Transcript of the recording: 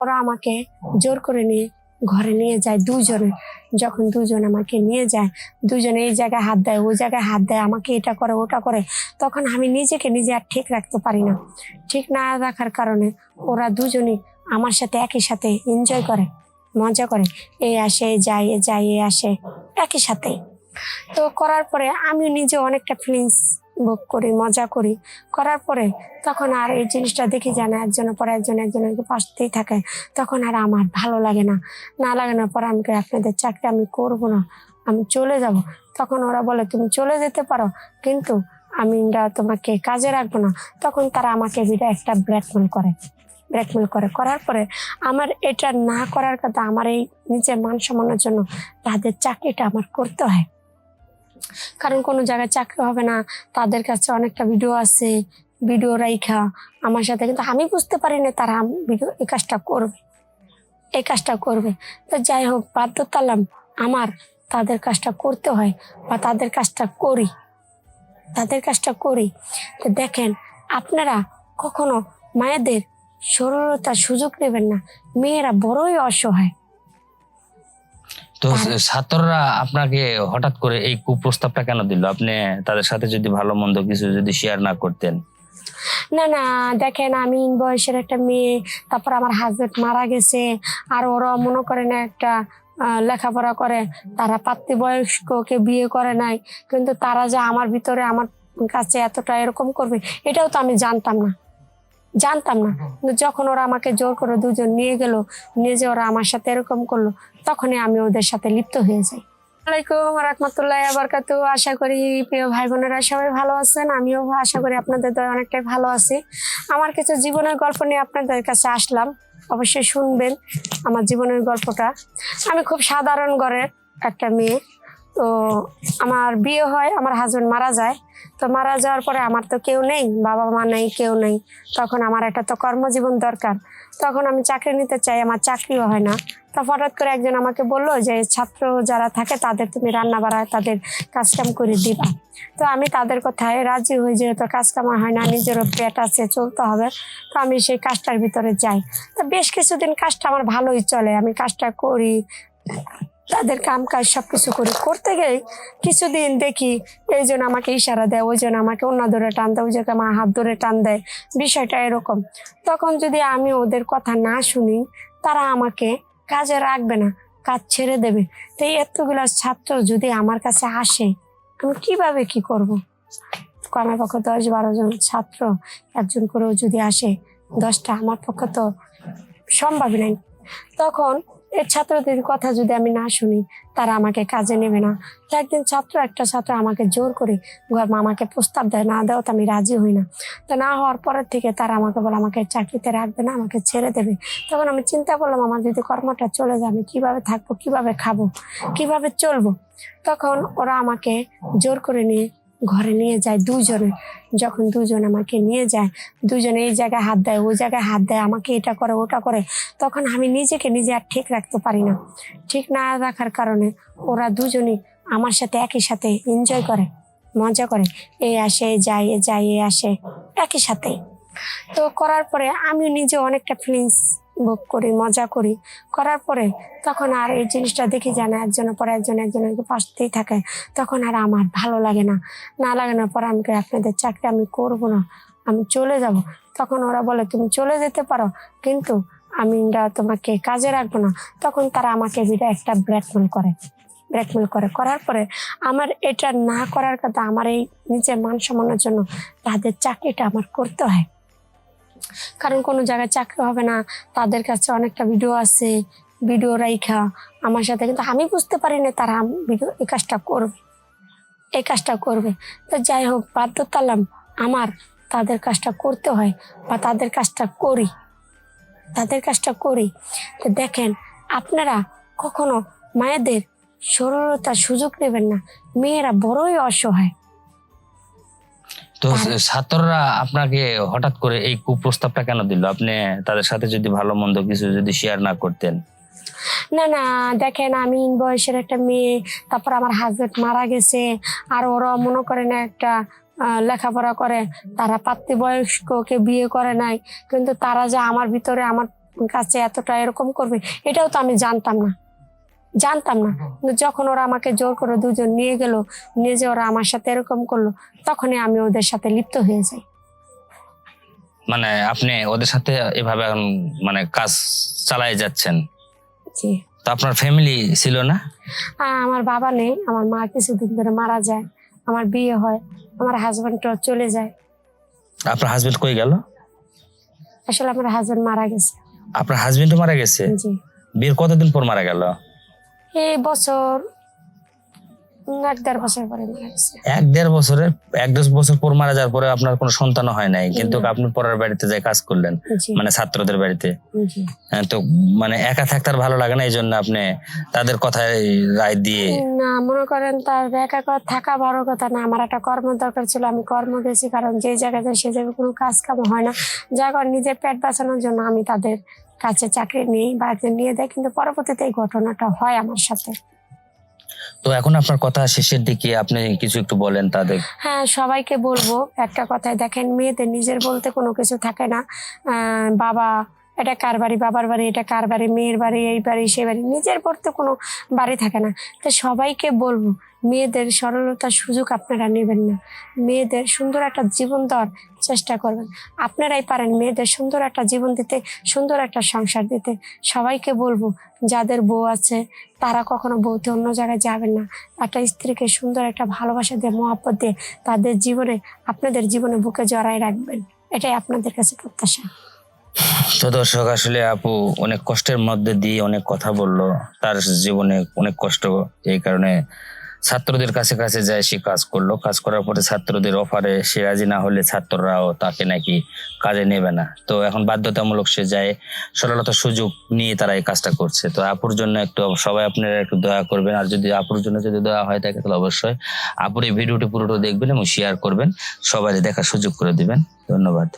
ওরা আমাকে জোর করে নিয়ে ঘরে নিয়ে যায় দুজনে। যখন দুজন আমাকে নিয়ে যায়, দুজনে এই জায়গায় হাত দেয়, ওই জায়গায় হাত দেয়, আমাকে এটা করে ওটা করে, তখন আমি নিজেকে নিজে আর ঠিক রাখতে পারি না। ঠিক না রাখার কারণে ওরা দুজনই আমার সাথে একই সাথে এনজয় করে, মজা করে, এ আসে যায়, এ যায়, এ আসে, একই সাথে। তো করার পরে আমি নিজে অনেকটা ফিলিংস ভোগ করি, মজা করি। করার পরে তখন আর এই জিনিসটা দেখি যায় না, একজনের পরে একজনের পাশতেই থাকে। তখন আর আমার ভালো লাগে না, না লাগানোর পর আমি আপনাদের চাকরি আমি করব না, আমি চলে যাব। তখন ওরা বলে তুমি চলে যেতে পারো, কিন্তু আমি তোমাকে কাজে রাখবো না। তখন তারা আমাকে একটা ব্ল্যাকমেল করে। করার পরে আমার এটা না করার কথা, আমার এই নিজের মান সম্মানের জন্য তাদের চাকরিটা আমার করতে হয়। কারণ কোনো জায়গায় চাকরি হবে না, তাদের কাছে অনেকটা ভিডিও আছে, ভিডিও রাইখা আমার সাথে, কিন্তু আমি বুঝতে পারি না তারা ভিডিও এই কাজটা করবে। তো যাই হোক, বাধ্যতালাম আমার তাদের কাজটা করতে হয় বা তাদের কাজটা করি। তো দেখেন, আপনারা কখনো মায়েদের সরলতার সুযোগ নেবেন না, মেয়েরা বড়ই অসহায়। তো ছাত্ররা আপনাকে হঠাৎ করে এই কুপ্রস্তাবটা কেন দিল? আপনি তাদের সাথে যদি ভালো মন্দ কিছু যদি শেয়ার না করতেন। না, দেখেন, আমি বয়সের একটা মেয়ে, তারপর আমার হাজবেন্ড মারা গেছে, আর ওরা মনে করে না একটা লেখাপড়া করে, তারা প্রাপ্তবয়স্ককে বিয়ে করে নাই, কিন্তু তারা যে আমার ভিতরে আমার কাছে এতটা এরকম করবে এটাও তো আমি জানতাম না। কিন্তু যখন ওরা আমাকে জোর করে দুজন নিয়ে গেল, নিয়ে যে ওরা আমার সাথে এরকম করলো, তখনই আমি ওদের সাথে লিপ্ত হয়ে যাই। আসসালামাইকুম রাহমাতুল্লাহি ওয়া বারাকাতুহু। আশা করি প্রিয় ভাই বোনেরা সবাই ভালো আছেন, আমিও আশা করি আপনাদের দয়া অনেকটাই ভালো আছি। আমার কিছু জীবনের গল্প নিয়ে আপনাদের কাছে আসলাম, অবশ্যই শুনবেন আমার জীবনের গল্পটা। আমি খুব সাধারণ ঘরের একটা মেয়ে। তো আমার বিয়ে হয়, আমার হাজবেন্ড মারা যায়। তো মারা যাওয়ার পরে আমার তো কেউ নেই, বাবা মা নেই, কেউ নেই। তখন আমার একটা তো কর্মজীবন দরকার। তখন আমি চাকরি নিতে চাই, আমার চাকরিও হয় না। তো হঠাৎ করে একজন আমাকে বললো যে ছাত্র যারা থাকে তাদের তুমি রান্না বাড়া, তাদের কাজকাম করে দিবা। তো আমি তাদের কথায় রাজি হই, যেহেতু কাজকাম হয় না, নিজেরও পেট আছে, চলতে হবে। তো আমি সেই কাজটার ভিতরে যাই। তো বেশ কিছুদিন কাজটা আমার ভালোই চলে, আমি কাজটা করি, তাদের কাম কাজ সবকিছু করতে গেলে কিছুদিন দেখি এইজন আমাকে ইশারা দেয়, ওইজন আমাকে অন্য ধরে টান দেয়, ওই জায়গায় আমার হাত ধরে টান দেয়, বিষয়টা এরকম। তখন যদি আমি ওদের কথা না শুনি, তারা আমাকে কাজে রাখবে না, কাজ ছেড়ে দেবে। তো এতগুলা ছাত্র যদি আমার কাছে আসে, আমি কিভাবে কি করব? আমার পক্ষে 10-12 জন ছাত্র একজন করেও যদি আসে, 10টা, আমার পক্ষে তো সম্ভব নাই। তখন এই ছাত্রদের কথা যদি আমি না শুনি, তারা আমাকে কাজে নেবে না। তো একদিন একটা ছাত্র আমাকে জোর করে আমাকে প্রস্তাব দেয়, না দেওয়া তো আমি রাজি হই না। তো না হওয়ার পরের থেকে তারা আমাকে বলে আমাকে চাকরিতে রাখবে না, আমাকে ছেড়ে দেবে। তখন আমি চিন্তা করলাম, আমার যদি কর্মটা চলে যায়, আমি কিভাবে থাকবো, কিভাবে খাবো, কিভাবে চলবো? তখন ওরা আমাকে জোর করে নিয়ে ঘরে নিয়ে যায় দুজনে। যখন দুজন আমাকে নিয়ে যায়, দুজনে এই জায়গায় হাত দেয়, ওই জায়গায় হাত দেয়, আমাকে এটা করে ওটা করে, তখন আমি নিজেকে নিজে আর ঠিক রাখতে পারি না। ঠিক না রাখার কারণে ওরা দুজনই আমার সাথে একই সাথে এনজয় করে, মজা করে, এ আসে, এ যায়, এ যায়, এ আসে, একই সাথে। তো করার পরে আমি নিজে অনেকটা ফিলিংস ভোগ করি, মজা করি। করার পরে তখন আর এই জিনিসটা দেখি যায় না, একজনের পরে একজনের পাশতেই থাকে। তখন আর আমার ভালো লাগে না, না লাগানোর পর আমি আপনাদের চাকরি আমি করব না, আমি চলে যাব। তখন ওরা বলে তুমি চলে যেতে পারো, কিন্তু আমি তোমাকে কাজে রাখবো না। তখন তারা আমাকে একটা ব্ল্যাকমেল করে। করার পরে আমার এটা না করার কথা, আমার এই নিজের মান সম্মানের জন্য তাদের চাকরিটা আমার করতে হয়। কারণ কোনো জায়গায় চাকরি হবে না, তাদের কাছে অনেকটা ভিডিও আছে, ভিডিও রাইখা আমার সাথে, কিন্তু আমি বুঝতে পারি না তারা এই কাজটা করবে। তো যাই হোক, বাধ্যতালাম আমার তাদের কাজটা করতে হয় বা তাদের কাজটা করি। তো দেখেন, আপনারা কখনো মায়েদের সরলতার সুযোগ নেবেন না, মেয়েরা বড়ই অসহায়। তো ছাত্ররা আপনাকে হঠাৎ করে এই কুপ্রস্তাবটা কেন দিল? আপনি তাদের সাথে যদি ভালো মন্দ কিছু যদি শেয়ার না করতেন। না, দেখেন, আমি বয়সের একটা মেয়ে, তারপর আমার হাজবেন্ড মারা গেছে, আর ওরা মনে করে না একটা লেখাপড়া করে, তারা প্রাপ্তবয়স্ককে বিয়ে করে নাই, কিন্তু তারা যে আমার ভিতরে আমার কাছে এতটা এরকম করবে, এটাও তো আমি জানতাম না। কিন্তু যখন ওরা আমাকে জোর করে দুজন নিয়ে গেল, নিয়ে যে ওরা আমার সাথে এরকম করলো, তখনই আমি ওদের সাথে লিপ্ত হয়ে যাই। মানে আপনি ওদের সাথে এভাবে এখন মানে কাজ চালায় যাচ্ছেন। জি। তো আপনার ফ্যামিলি ছিল না? আমার বাবা নেই, আমার মা কিছুদিন ধরে মারা যায়, আমার বিয়ে হয়, আমার হাজবেন্ডও চলে যায়। আপনার হাজবেন্ড কই গেল? আসলে আমার হাজবেন্ড মারা গেছে। আপনার হাজবেন্ডও মারা গেছে? জি। বিয়ের কতদিন পর মারা গেল? এই বছর 1-1.5 বছর পরে মারা গেছে। 1-1.5 বছর পর মারা যাওয়ার পরে আপনার কোনো সন্তান হয় নাই, কিন্তু না। আপনি পরের বাড়িতে যাই কাজ করলেন, জি। মানে ছাত্রদের বাড়িতে। জি। হ্যাঁ, তো মানে একা থাকতে আর ভালো লাগে না, এই জন্য আপনি তাদের কথায় রায় দিয়ে। না, মনে করেন তার একা থাকা বড় কথা না, আমার একটা কর্ম দরকার ছিল, আমি কর্ম গেছি, কারণ যে জায়গায় যাই সে জায়গায় কোনো কাজ কাম হয় না, যার কারণে নিজের পেট বাঁচানোর জন্য আমি তাদের কাছে চাকরি নিই, বাড়িতে নিয়ে দেয়, কিন্তু পরবর্তীতে এই ঘটনাটা হয় আমার সাথে। তো এখন আপনার কথা শেষের দিকে, আপনি কিছু একটু বলেন তাদের। হ্যাঁ, সবাইকে বলবো একটা কথাই, দেখেন মেয়েদের নিজের বলতে কোনো কিছু থাকে না। বাবা এটা কার বাড়ি, বাবার বাড়ি এটা কার বাড়ি, মেয়ের বাড়ি এই বাড়ি সেই বাড়ি, নিজের বলতে কোনো বাড়ি থাকে না। তো সবাইকে বলবো, মেয়েদের সরলতার সুযোগ আপনারা নেবেন না, মেয়েদের সুন্দর একটা জীবন দেওয়ার চেষ্টা করবেন। আপনারাই পারেন মেয়েদের সুন্দর একটা জীবন দিতে, সুন্দর একটা সংসার দিতে। সবাইকে বলবো, যাদের বউ আছে তারা কখনো বউতে অন্য জায়গায় যাবেন না, একটা স্ত্রীকে সুন্দর একটা ভালোবাসা দিয়ে, মহব্বত দিয়ে তাদের জীবনে, আপনাদের জীবনে বুকে জড়ায় রাখবেন, এটাই আপনাদের কাছে প্রত্যাশা। তো দর্শক, আসলে আপু অনেক কষ্টের মধ্যে দিয়ে অনেক কথা বললো, তার জীবনে অনেক কষ্ট, এই কারণে ছাত্রদের কাছে কাছে যায়, সে কাজ করলো। কাজ করার পরে ছাত্রদের অফারে সে রাজি না হলে ছাত্ররাও তাকে নাকি কাজে নেবে না। তো এখন বাধ্যতামূলক সে যায়, সরলতার সুযোগ নিয়ে তারা এই কাজটা করছে। তো আপুর জন্য একটু সবাই আপনারা একটু দয়া করবেন, আর যদি আপুর জন্য যদি দয়া হয় থাকে তাহলে অবশ্যই আপুর এই ভিডিওটি পুরোটা দেখবেন এবং শেয়ার করবেন, সবাই দেখার সুযোগ করে দিবেন। ধন্যবাদ।